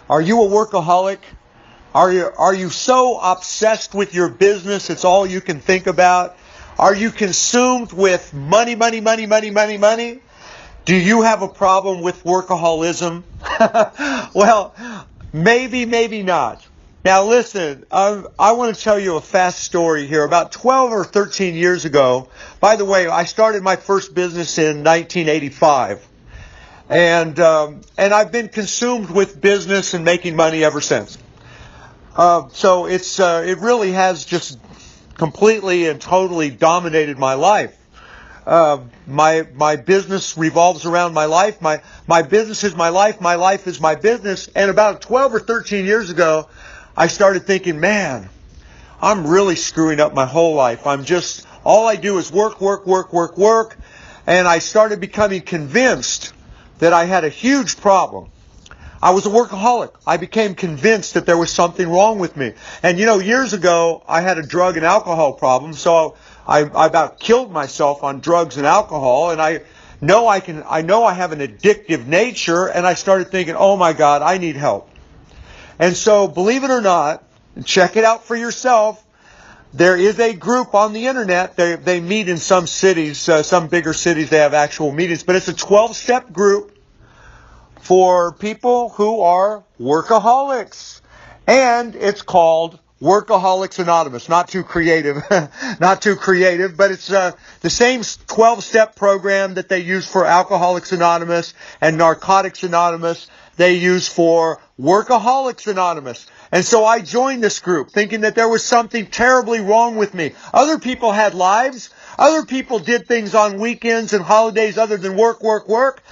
Are you a workaholic? Are you so obsessed with your business it's all you can think about? Are you consumed with money, money, money, money, money, money? Do you have a problem with workaholism? Well, maybe, maybe not. Now listen, I want to tell you a fast story here. About 12 or 13 years ago, by the way, I started my first business in 1985. And I've been consumed with business and making money ever since. So it really has just completely and totally dominated my life. My business revolves around my life. My business is my life is my business. And about 12 or 13 years ago, I started thinking, man, I'm really screwing up my whole life. All I do is work, work, work, work, work. And I started becoming convinced that I had a huge problem. I was a workaholic. I became convinced that there was something wrong with me. And years ago, I had a drug and alcohol problem, so I about killed myself on drugs and alcohol, and I know I have an addictive nature, and I started thinking, oh my God, I need help. And so, believe it or not, check it out for yourself. There is a group on the internet. They meet in some cities, some bigger cities, they have actual meetings, but it's a 12-step group for people who are workaholics. And it's called Workaholics Anonymous. Not too creative, but it's the same 12-step program that they use for Alcoholics Anonymous and Narcotics Anonymous. They use for Workaholics Anonymous. And so I joined this group thinking that there was something terribly wrong with me. Other people had lives. Other people did things on weekends and holidays other than work, work, work.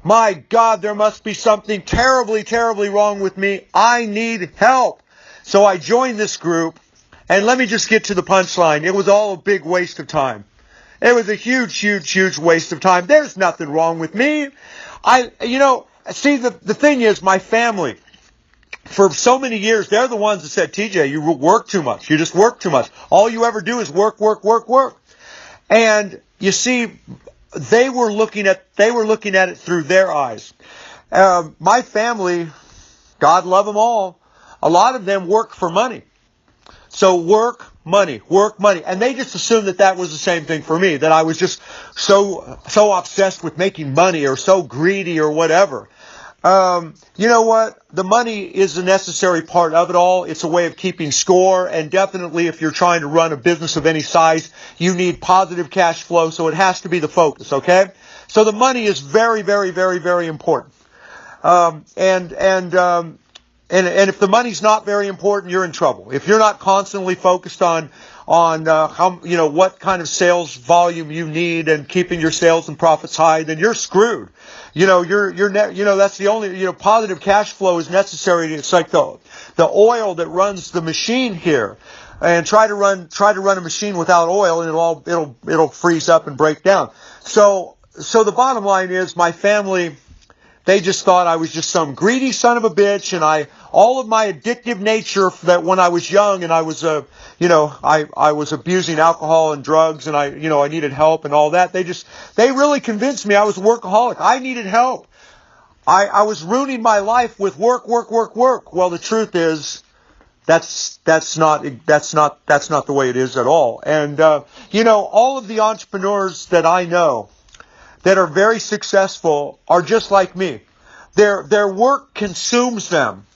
My God, there must be something terribly, terribly wrong with me. I need help. So I joined this group, and let me just get to the punchline. It was all a big waste of time. It was a huge, huge, huge waste of time. There's nothing wrong with me. See, the thing is, my family, for so many years, they're the ones that said, TJ, you work too much. You just work too much. All you ever do is work, work, work, work. And you see, they were looking at it through their eyes. My family, God love them all, a lot of them work for money. So work, money. And they just assumed that was the same thing for me, that I was just so obsessed with making money or so greedy or whatever. You know what? The money is a necessary part of it all. It's a way of keeping score, and definitely if you're trying to run a business of any size, you need positive cash flow, so it has to be the focus, okay? So the money is very, very, very, very important. And if the money's not very important, you're in trouble. If you're not constantly focused on how, what kind of sales volume you need and keeping your sales and profits high, then you're screwed. That's the only, positive cash flow is necessary. It's like the oil that runs the machine here. And try to run a machine without oil, and it'll freeze up and break down. So the bottom line is, my family, they just thought I was just some greedy son of a bitch, and all of my addictive nature that when I was young and I was I was abusing alcohol and drugs, and I needed help and all that. They really convinced me I was a workaholic. I needed help. I was ruining my life with work. Well, the truth is, that's not the way it is at all. And all of the entrepreneurs that I know that are very successful are just like me. Their work consumes them,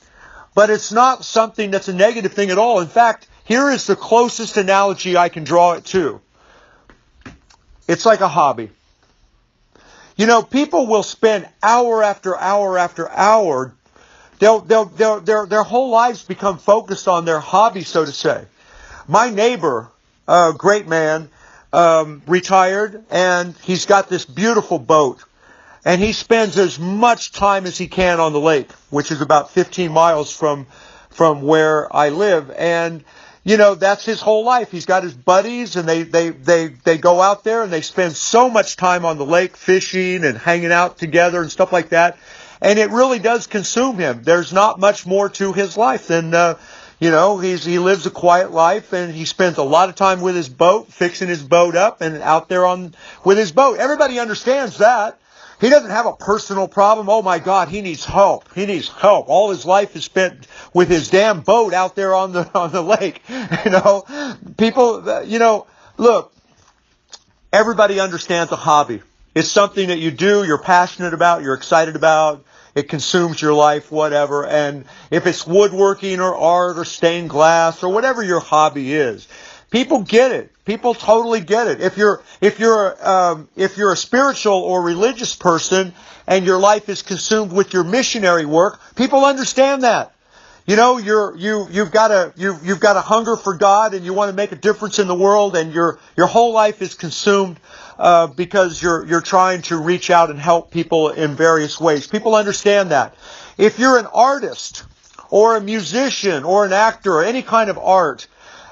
but it's not something that's a negative thing at all. In fact, here is the closest analogy I can draw it to. It's like a hobby. People will spend hour after hour after hour. Their whole lives become focused on their hobby, so to say. My neighbor, a great man, retired, and he's got this beautiful boat. And he spends as much time as he can on the lake, which is about 15 miles from where I live. And, that's his whole life. He's got his buddies, and they go out there, and they spend so much time on the lake fishing and hanging out together and stuff like that. And it really does consume him. There's not much more to his life than, he lives a quiet life, and he spends a lot of time with his boat, fixing his boat up and out there with his boat. Everybody understands that. He doesn't have a personal problem. Oh my God, he needs help. He needs help. All his life is spent with his damn boat out there on the lake. People, look, everybody understands a hobby. It's something that you do, you're passionate about, you're excited about. It consumes your life, whatever. And if it's woodworking or art or stained glass or whatever your hobby is, people get it. People totally get it. If you're a spiritual or religious person and your life is consumed with your missionary work, people understand that. You've got a hunger for God and you want to make a difference in the world, and your whole life is consumed because you're trying to reach out and help people in various ways. People understand that. If you're an artist or a musician or an actor or any kind of art,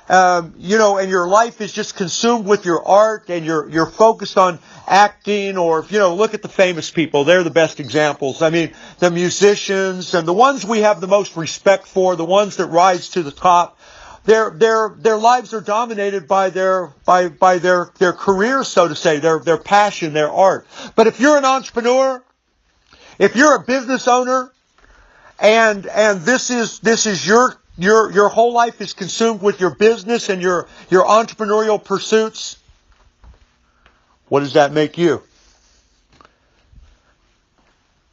and your life is just consumed with your art and you're focused on acting, or look at the famous people. They're the best examples. I mean, the musicians and the ones we have the most respect for, the ones that rise to the top, their lives are dominated by their career, so to say, their passion, their art. But if you're an entrepreneur, if you're a business owner, and this is your whole life is consumed with your business and your entrepreneurial pursuits, what does that make you?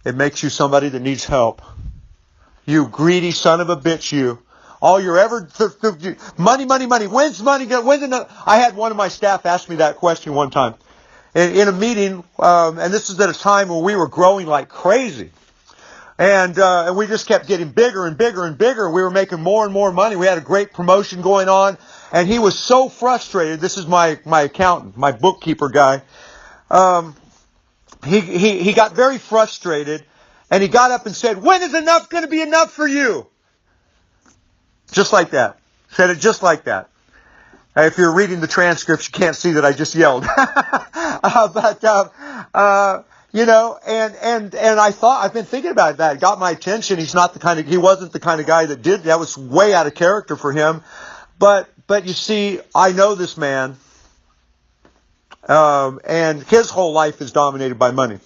It makes you somebody that needs help. You greedy son of a bitch, you. All you're ever... Money. When's money going to... I had one of my staff ask me that question one time in a meeting, and this is at a time when we were growing like crazy. And we just kept getting bigger and bigger and bigger. We were making more and more money. We had a great promotion going on. And he was so frustrated. This is my accountant, my bookkeeper guy. He got very frustrated. And he got up and said, "When is enough going to be enough for you?" Just like that. Said it just like that. If you're reading the transcripts, you can't see that I just yelled. And I thought, I've been thinking about that. It got my attention. He wasn't the kind of guy that did that. Was way out of character for him. But you see, I know this man, and his whole life is dominated by money.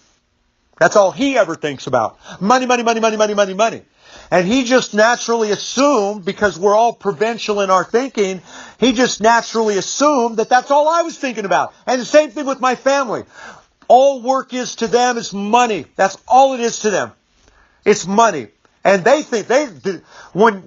That's all he ever thinks about. Money. And he just naturally assumed, because we're all provincial in our thinking, he just naturally assumed that that's all I was thinking about. And the same thing with my family. All work is to them is money. That's all it is to them. It's money. And they think when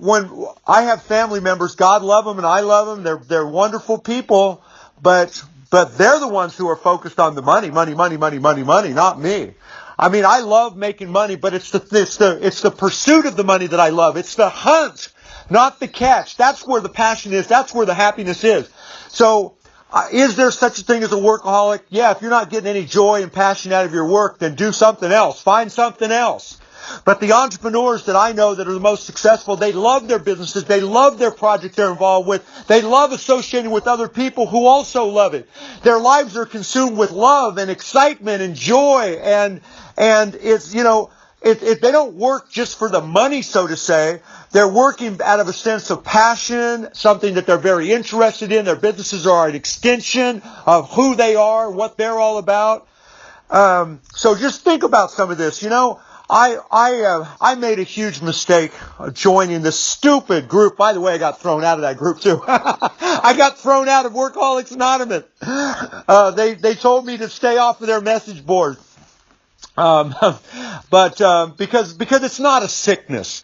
I have family members, God love them and I love them. They're wonderful people, but they're the ones who are focused on the money, not me. I mean, I love making money, but it's the pursuit of the money that I love. It's the hunt, not the catch. That's where the passion is. That's where the happiness is. So, is there such a thing as a workaholic? Yeah, if you're not getting any joy and passion out of your work, then do something else. Find something else. But the entrepreneurs that I know that are the most successful, they love their businesses. They love their project they're involved with. They love associating with other people who also love it. Their lives are consumed with love and excitement and joy. And it's, they don't work just for the money, so to say. They're working out of a sense of passion, something that they're very interested in. Their businesses are an extension of who they are, what they're all about. So just think about some of this. I made a huge mistake joining this stupid group. By the way, I got thrown out of that group too. I got thrown out of Workaholics Anonymous. They told me to stay off of their message board. Because it's not a sickness.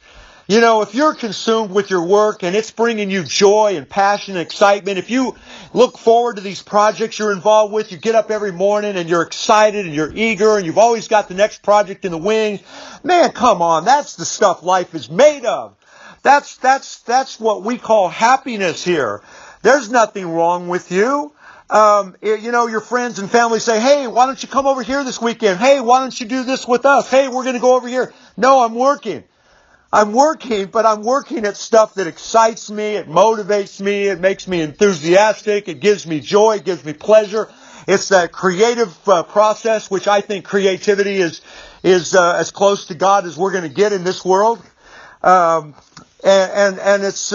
If you're consumed with your work and it's bringing you joy and passion and excitement, if you look forward to these projects you're involved with, you get up every morning and you're excited and you're eager and you've always got the next project in the wings, man, come on, that's the stuff life is made of. That's what we call happiness here. There's nothing wrong with you. Your friends and family say, "Hey, why don't you come over here this weekend? Hey, why don't you do this with us? Hey, we're going to go over here." No, I'm working, but I'm working at stuff that excites me, it motivates me, it makes me enthusiastic, it gives me joy, it gives me pleasure. It's that creative process, which I think creativity is as close to God as we're going to get in this world. And it's,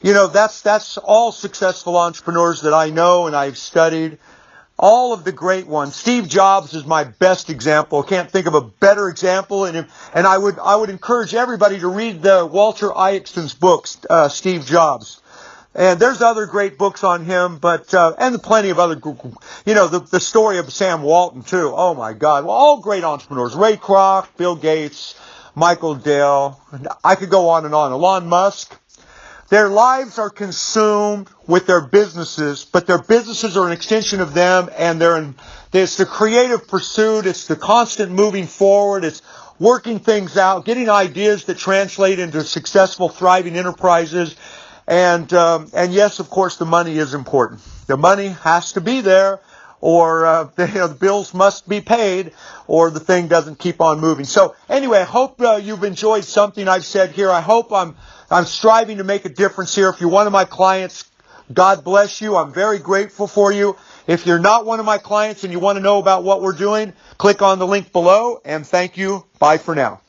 that's all successful entrepreneurs that I know and I've studied. All of the great ones. Steve Jobs is my best example. Can't think of a better example. And I would encourage everybody to read the Walter Isaacson's books, Steve Jobs. And there's other great books on him, but and plenty of other, the story of Sam Walton too. Oh my God! Well, all great entrepreneurs: Ray Kroc, Bill Gates, Michael Dell. I could go on and on. Elon Musk. Their lives are consumed with their businesses, but their businesses are an extension of them, and it's the creative pursuit, it's the constant moving forward, it's working things out, getting ideas that translate into successful, thriving enterprises, and yes, of course, the money is important. The money has to be there, or the bills must be paid, or the thing doesn't keep on moving. So anyway, I hope you've enjoyed something I've said here. I hope I'm striving to make a difference here. If you're one of my clients, God bless you. I'm very grateful for you. If you're not one of my clients and you want to know about what we're doing, click on the link below, and thank you. Bye for now.